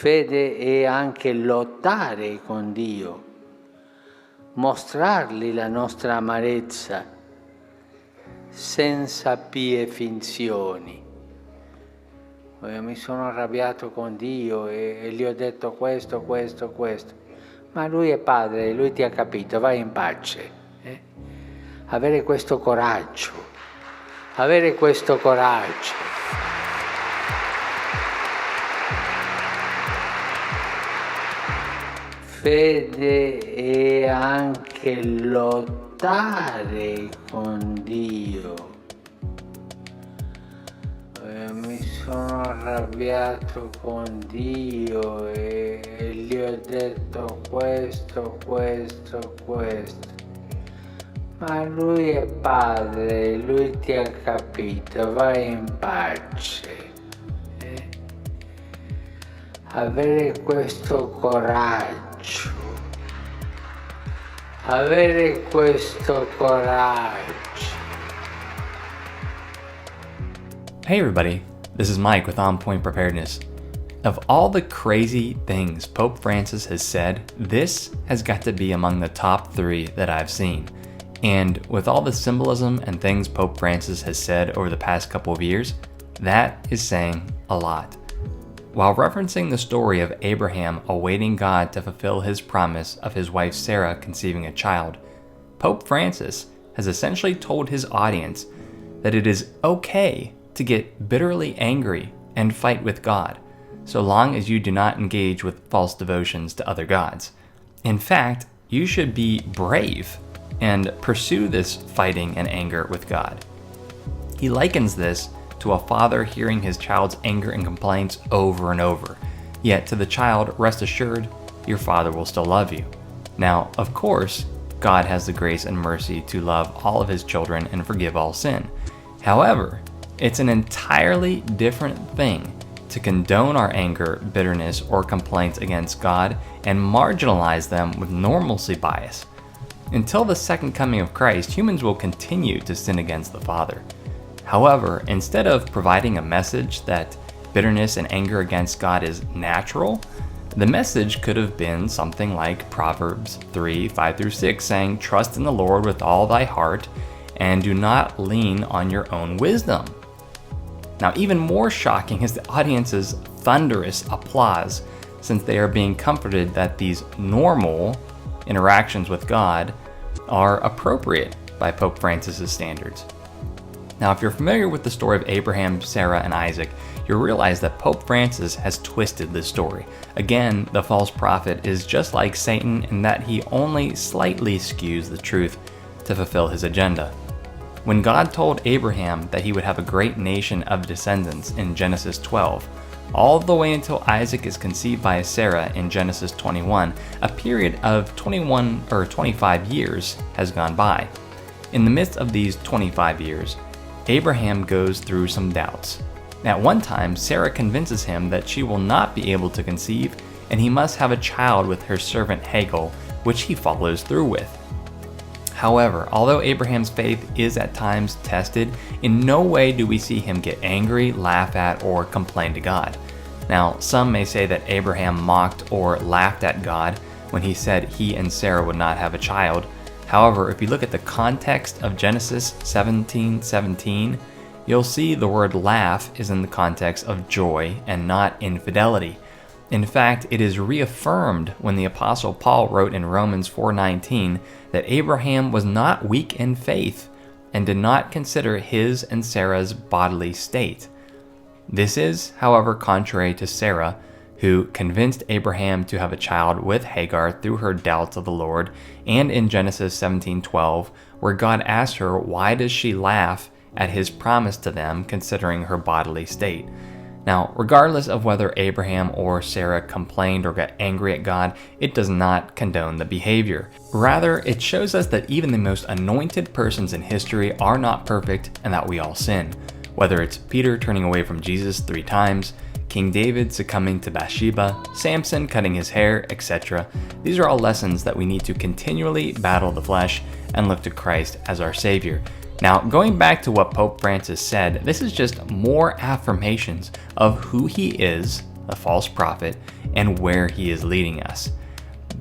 Fede è anche lottare con Dio, mostrargli la nostra amarezza senza pie finzioni. Mi sono arrabbiato con Dio e gli ho detto questo. Ma Lui è Padre, Lui ti ha capito, vai in pace. Avere questo coraggio. Fede è anche lottare con Dio. Mi sono arrabbiato con Dio e gli ho detto questo. Ma Lui è Padre, Lui ti ha capito, vai in pace. Avere questo coraggio. Hey everybody, this is Mike with On Point Preparedness. Of all the crazy things Pope Francis has said, this has got to be among the top 3 that I've seen. And with all the symbolism and things Pope Francis has said over the past couple of years, that is saying a lot. While referencing the story of Abraham awaiting God to fulfill his promise of his wife Sarah conceiving a child, Pope Francis has essentially told his audience that it is okay to get bitterly angry and fight with God, so long as you do not engage with false devotions to other gods. In fact, you should be brave and pursue this fighting and anger with God. He likens this to a father hearing his child's anger and complaints over and over. Yet to the child, rest assured, your father will still love you. Now, of course, God has the grace and mercy to love all of his children and forgive all sin. However, it's an entirely different thing to condone our anger, bitterness, or complaints against God and marginalize them with normalcy bias. Until the second coming of Christ, humans will continue to sin against the Father. However, instead of providing a message that bitterness and anger against God is natural, the message could have been something like Proverbs 3:5-6, saying, "Trust in the Lord with all thy heart, and do not lean on your own wisdom." Now, even more shocking is the audience's thunderous applause, since they are being comforted that these normal interactions with God are appropriate by Pope Francis's standards. Now, if you're familiar with the story of Abraham, Sarah, and Isaac, you'll realize that Pope Francis has twisted this story. Again, the false prophet is just like Satan in that he only slightly skews the truth to fulfill his agenda. When God told Abraham that he would have a great nation of descendants in Genesis 12, all the way until Isaac is conceived by Sarah in Genesis 21, a period of 25 years has gone by. In the midst of these 25 years, Abraham goes through some doubts. At one time, Sarah convinces him that she will not be able to conceive, and he must have a child with her servant Hagar, which he follows through with. However, although Abraham's faith is at times tested, in no way do we see him get angry, laugh at, or complain to God. Now, some may say that Abraham mocked or laughed at God when he said he and Sarah would not have a child. However, if you look at the context of Genesis 17:17, you'll see the word laugh is in the context of joy and not infidelity. In fact, it is reaffirmed when the Apostle Paul wrote in Romans 4:19 that Abraham was not weak in faith and did not consider his and Sarah's bodily state. This is, however, contrary to Sarah, who convinced Abraham to have a child with Hagar through her doubts of the Lord, and in Genesis 17:12, where God asked her why does she laugh at his promise to them considering her bodily state. Now, regardless of whether Abraham or Sarah complained or got angry at God, it does not condone the behavior. Rather, it shows us that even the most anointed persons in history are not perfect and that we all sin. Whether it's Peter turning away from Jesus 3 times, King David succumbing to Bathsheba, Samson cutting his hair, etc. These are all lessons that we need to continually battle the flesh and look to Christ as our Savior. Now, going back to what Pope Francis said, this is just more affirmations of who he is, a false prophet, and where he is leading us.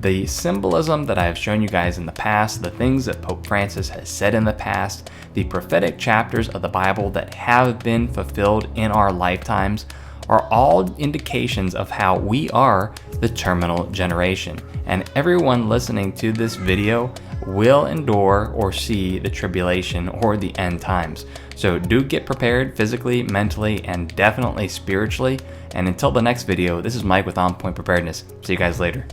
The symbolism that I have shown you guys in the past, the things that Pope Francis has said in the past, the prophetic chapters of the Bible that have been fulfilled in our lifetimes are all indications of how we are the terminal generation. And everyone listening to this video will endure or see the tribulation or the end times. So do get prepared physically, mentally, and definitely spiritually. And until the next video, this is Mike with On Point Preparedness. See you guys later.